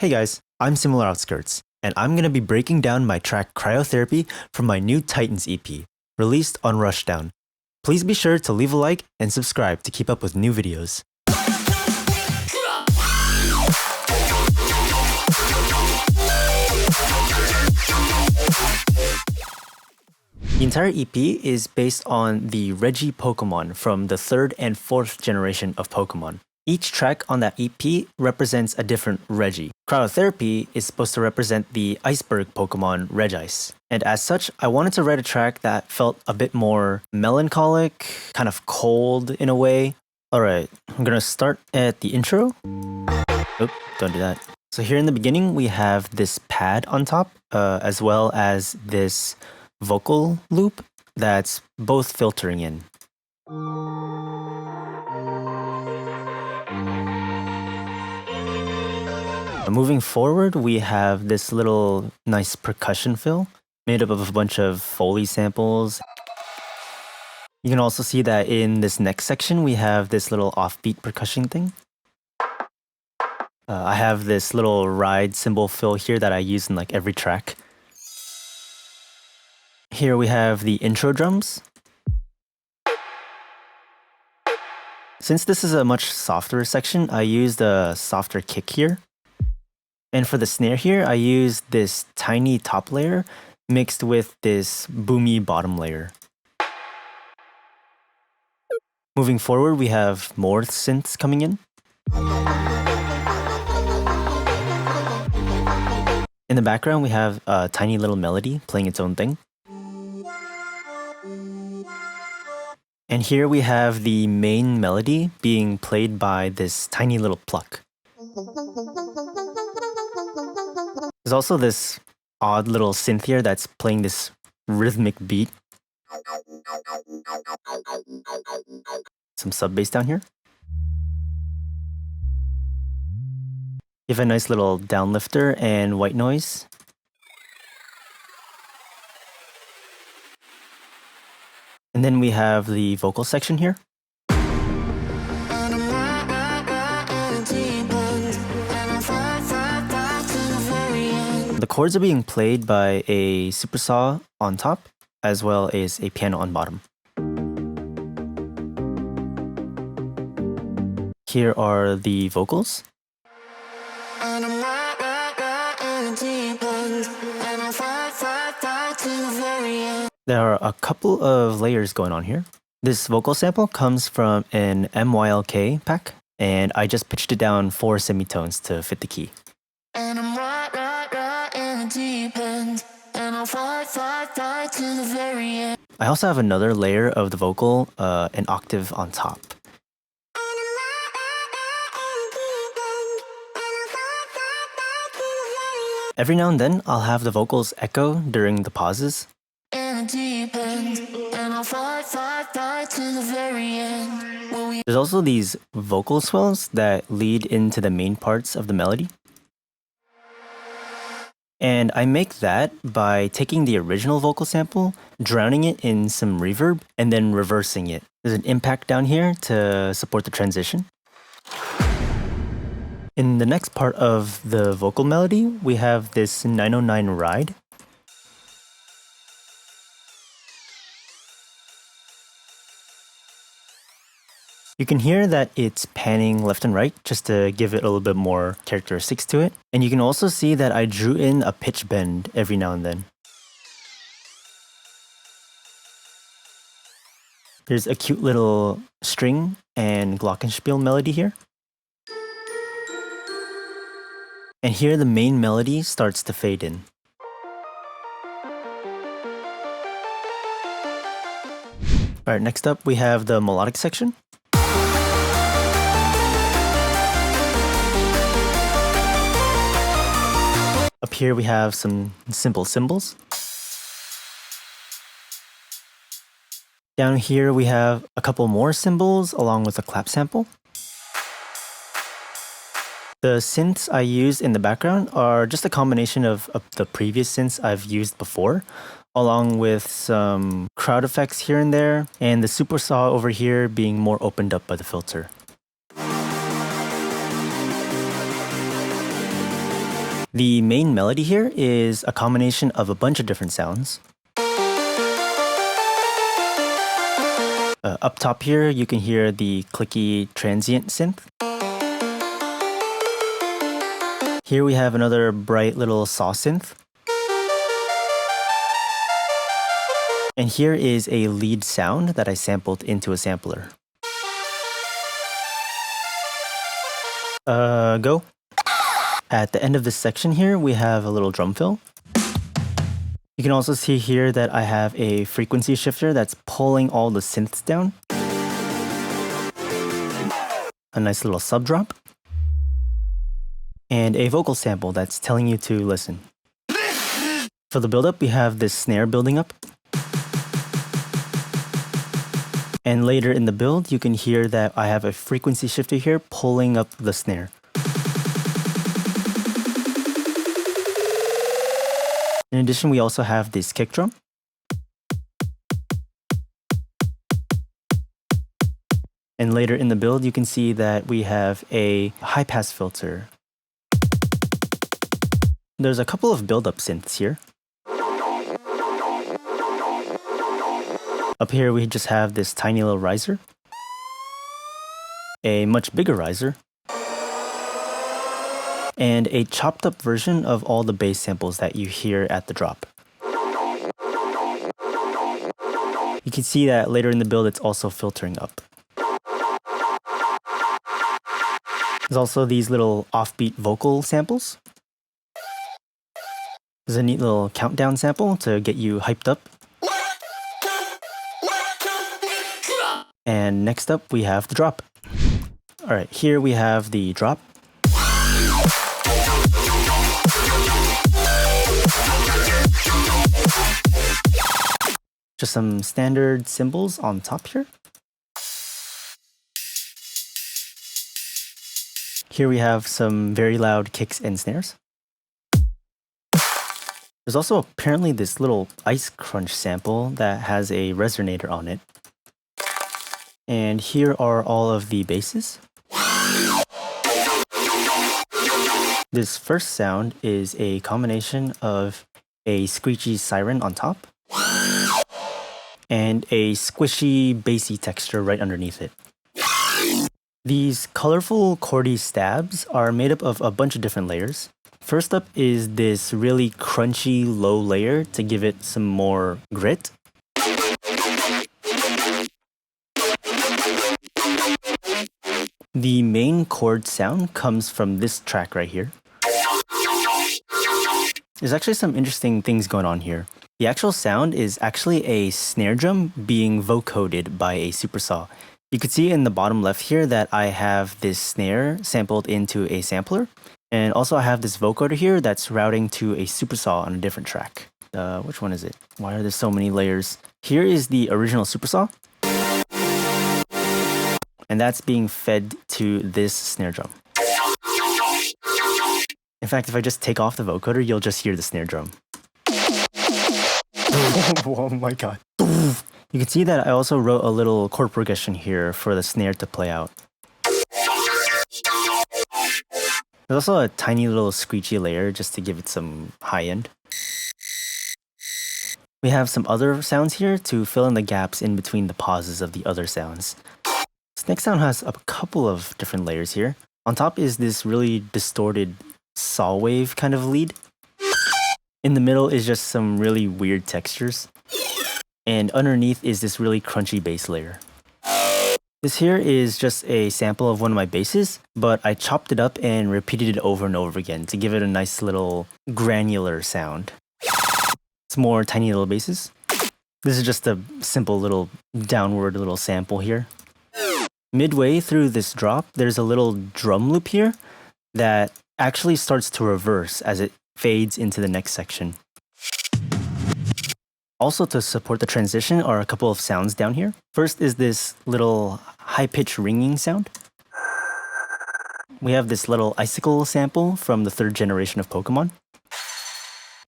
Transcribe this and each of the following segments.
Hey guys, I'm Similar Outskirts, and I'm going to be breaking down my track Cryotherapy from my new Titans EP, released on Rushdown. Please be sure to leave a like and subscribe to keep up with new videos. The entire EP is based on the Reggie Pokemon from the 3rd and 4th generation of Pokemon. Each track on that EP represents a different Reggie. Cryotherapy is supposed to represent the iceberg Pokemon Regice. And as such, I wanted to write a track that felt a bit more melancholic, kind of cold in a way. Alright, I'm gonna start at the intro. Oop, don't do that. So here in the beginning, we have this pad on top, as well as this vocal loop that's both filtering in. Moving forward, we have this little nice percussion fill made up of a bunch of Foley samples. You can also see that in this next section, we have this little offbeat percussion thing. I have this little ride cymbal fill here that I use in like every track. Here we have the intro drums. Since this is a much softer section, I used a softer kick here. And for the snare here, I used this tiny top layer mixed with this boomy bottom layer. Moving forward, we have more synths coming in. In the background, we have a tiny little melody playing its own thing. And here we have the main melody being played by this tiny little pluck. There's also this odd little synth here that's playing this rhythmic beat. Some sub bass down here. You have a nice little downlifter and white noise. And then we have the vocal section here. The chords are being played by a super saw on top, as well as a piano on bottom. Here are the vocals. There are a couple of layers going on here. This vocal sample comes from an MYLK pack, and I just pitched it down 4 semitones to fit the key. I also have another layer of the vocal, an octave on top. Every now and then, I'll have the vocals echo during the pauses. There's also these vocal swells that lead into the main parts of the melody. And I make that by taking the original vocal sample, drowning it in some reverb, and then reversing it. There's an impact down here to support the transition. In the next part of the vocal melody, we have this 909 ride. You can hear that it's panning left and right just to give it a little bit more characteristics to it. And you can also see that I drew in a pitch bend every now and then. There's a cute little string and glockenspiel melody here. And here the main melody starts to fade in. Alright, next up we have the melodic section. Up here we have some simple cymbals. Down here we have a couple more cymbals along with a clap sample. The synths I use in the background are just a combination of the previous synths I've used before, along with some crowd effects here and there, and the super saw over here being more opened up by the filter. The main melody here is a combination of a bunch of different sounds. Up top here, you can hear the clicky transient synth. Here we have another bright little saw synth. And here is a lead sound that I sampled into a sampler. Go. At the end of this section here, we have a little drum fill. You can also see here that I have a frequency shifter that's pulling all the synths down. A nice little sub drop. And a vocal sample that's telling you to listen. For the build-up, we have this snare building up. And later in the build, you can hear that I have a frequency shifter here pulling up the snare. In addition, we also have this kick drum. And later in the build, you can see that we have a high-pass filter. There's a couple of build-up synths here. Up here, we just have this tiny little riser. A much bigger riser. And a chopped up version of all the bass samples that you hear at the drop. You can see that later in the build, it's also filtering up. There's also these little offbeat vocal samples. There's a neat little countdown sample to get you hyped up. And next up, we have the drop. All right, here we have the drop. Just some standard cymbals on top here. Here we have some very loud kicks and snares. There's also apparently this little ice crunch sample that has a resonator on it. And here are all of the basses. This first sound is a combination of a screechy siren on top and a squishy, bassy texture right underneath it. These colorful chordy stabs are made up of a bunch of different layers. First up is this really crunchy low layer to give it some more grit. The main chord sound comes from this track right here. There's actually some interesting things going on here. The actual sound is actually a snare drum being vocoded by a supersaw. You can see in the bottom left here that I have this snare sampled into a sampler. And also I have this vocoder here that's routing to a supersaw on a different track. Which one is it? Why are there so many layers? Here is the original supersaw. And that's being fed to this snare drum. In fact, if I just take off the vocoder, you'll just hear the snare drum. Oh my god. You can see that I also wrote a little chord progression here for the snare to play out. There's also a tiny little screechy layer just to give it some high end. We have some other sounds here to fill in the gaps in between the pauses of the other sounds. This next sound has a couple of different layers here. On top is this really distorted saw wave kind of lead. In the middle is just some really weird textures. And underneath is this really crunchy bass layer. This here is just a sample of one of my basses, but I chopped it up and repeated it over and over again to give it a nice little granular sound. It's more tiny little basses. This is just a simple little downward little sample here. Midway through this drop, there's a little drum loop here that actually starts to reverse as it fades into the next section. Also, to support the transition are a couple of sounds down here. First is this little high-pitched ringing sound. We have this little icicle sample from the 3rd generation of Pokemon.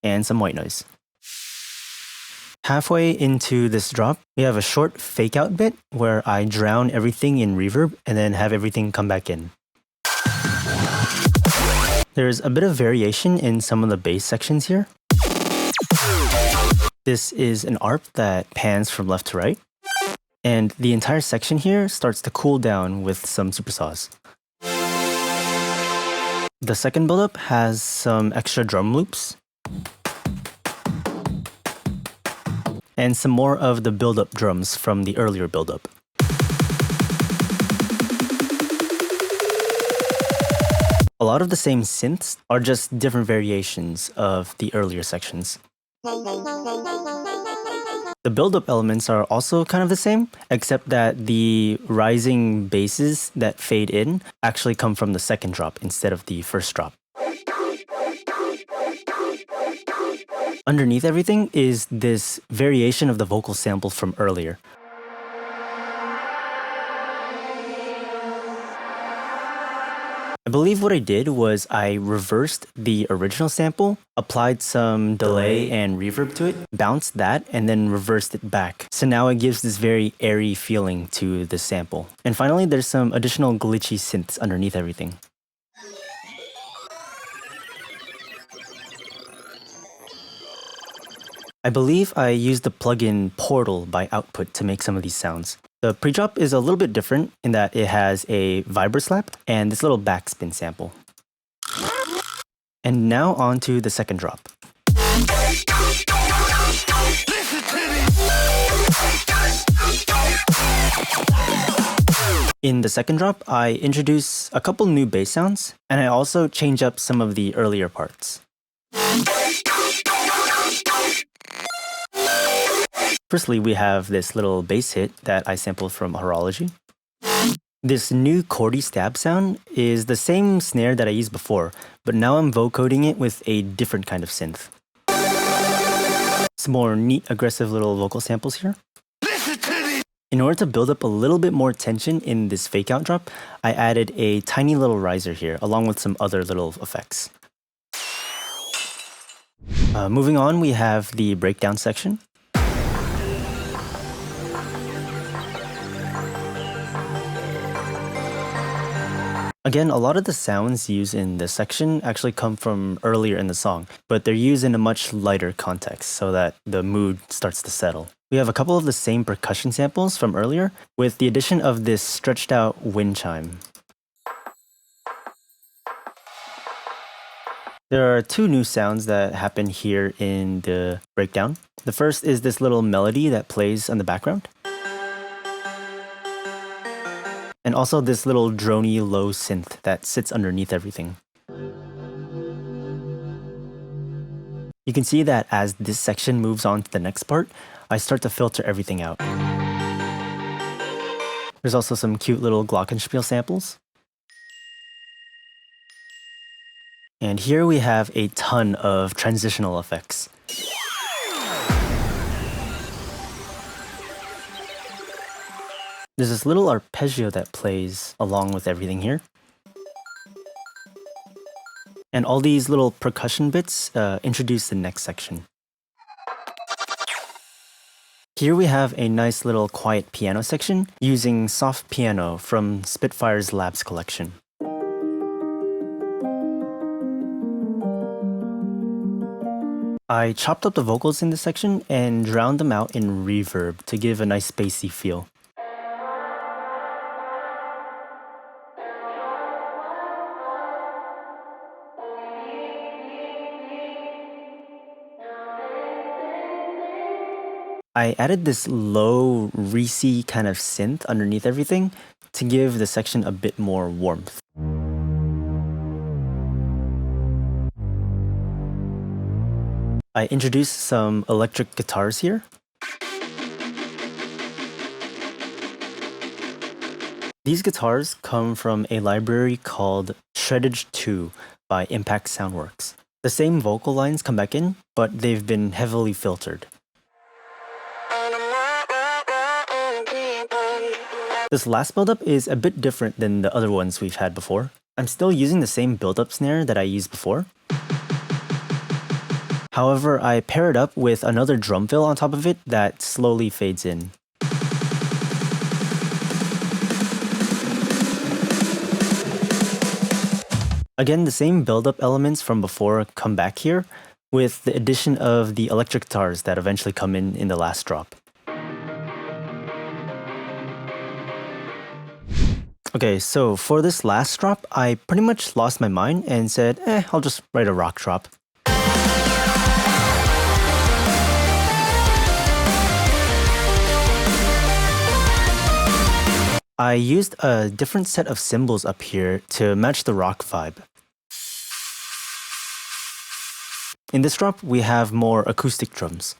And some white noise. Halfway into this drop, we have a short fake-out bit where I drown everything in reverb and then have everything come back in. There's a bit of variation in some of the bass sections here. This is an ARP that pans from left to right, and the entire section here starts to cool down with some supersaws. The second buildup has some extra drum loops, and some more of the buildup drums from the earlier buildup. A lot of the same synths are just different variations of the earlier sections. The build-up elements are also kind of the same, except that the rising basses that fade in actually come from the second drop instead of the first drop. Underneath everything is this variation of the vocal sample from earlier. I believe what I did was I reversed the original sample, applied some delay and reverb to it, bounced that, and then reversed it back. So now it gives this very airy feeling to the sample. And finally, there's some additional glitchy synths underneath everything. I believe I used the plugin Portal by Output to make some of these sounds. The pre-drop is a little bit different in that it has a vibroslap and this little backspin sample. And now on to the second drop. In the second drop, I introduce a couple new bass sounds, and I also change up some of the earlier parts. Firstly, we have this little bass hit that I sampled from Horology. This new chordy stab sound is the same snare that I used before, but now I'm vocoding it with a different kind of synth. Some more neat, aggressive little vocal samples here. In order to build up a little bit more tension in this fake out drop, I added a tiny little riser here, along with some other little effects. Moving on, we have the breakdown section. Again, a lot of the sounds used in this section actually come from earlier in the song, but they're used in a much lighter context so that the mood starts to settle. We have a couple of the same percussion samples from earlier, with the addition of this stretched out wind chime. There are two new sounds that happen here in the breakdown. The first is this little melody that plays on the background. And also this little drony low synth that sits underneath everything. You can see that as this section moves on to the next part, I start to filter everything out. There's also some cute little glockenspiel samples. And here we have a ton of transitional effects. There's this little arpeggio that plays along with everything here. And all these little percussion bits introduce the next section. Here we have a nice little quiet piano section using soft piano from Spitfire's Labs collection. I chopped up the vocals in this section and drowned them out in reverb to give a nice spacey feel. I added this low, greasy kind of synth underneath everything to give the section a bit more warmth. I introduced some electric guitars here. These guitars come from a library called Shreddage 2 by Impact Soundworks. The same vocal lines come back in, but they've been heavily filtered. This last buildup is a bit different than the other ones we've had before. I'm still using the same buildup snare that I used before. However, I pair it up with another drum fill on top of it that slowly fades in. Again, the same build-up elements from before come back here, with the addition of the electric guitars that eventually come in the last drop. Okay, so for this last drop, I pretty much lost my mind and said, I'll just write a rock drop. I used a different set of cymbals up here to match the rock vibe. In this drop, we have more acoustic drums.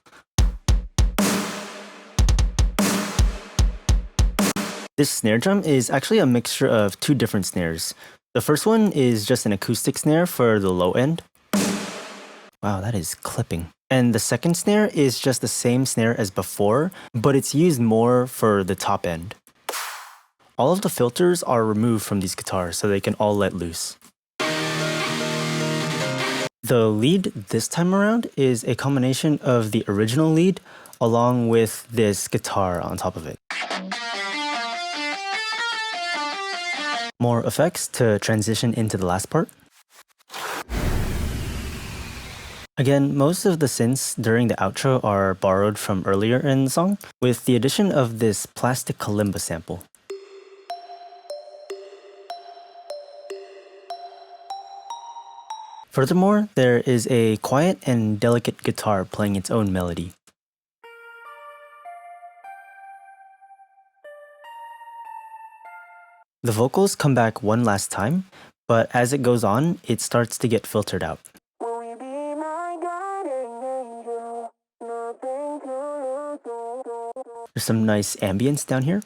This snare drum is actually a mixture of two different snares. The first one is just an acoustic snare for the low end. Wow, that is clipping. And the second snare is just the same snare as before, but it's used more for the top end. All of the filters are removed from these guitars so they can all let loose. The lead this time around is a combination of the original lead along with this guitar on top of it. More effects to transition into the last part. Again, most of the synths during the outro are borrowed from earlier in the song, with the addition of this plastic kalimba sample. Furthermore, there is a quiet and delicate guitar playing its own melody. The vocals come back one last time, but as it goes on, it starts to get filtered out. There's some nice ambience down here.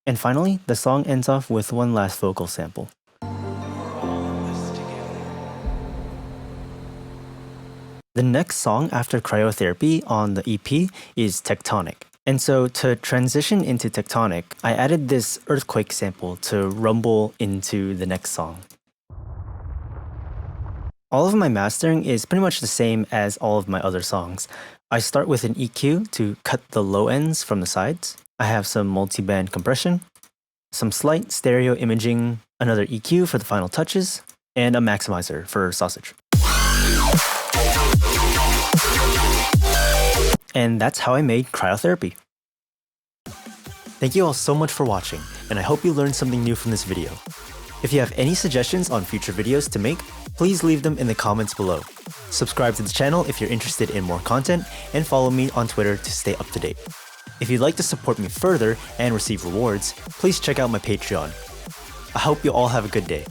And finally, the song ends off with one last vocal sample. The next song after Cryotherapy on the EP is Tectonic. And so to transition into Tectonic, I added this earthquake sample to rumble into the next song. All of my mastering is pretty much the same as all of my other songs. I start with an EQ to cut the low ends from the sides. I have some multi-band compression, some slight stereo imaging, another EQ for the final touches, and a maximizer for sausage. And that's how I made Cryotherapy. Thank you all so much for watching, and I hope you learned something new from this video. If you have any suggestions on future videos to make, please leave them in the comments below. Subscribe to the channel if you're interested in more content, and follow me on Twitter to stay up to date. If you'd like to support me further and receive rewards, please check out my Patreon. I hope you all have a good day.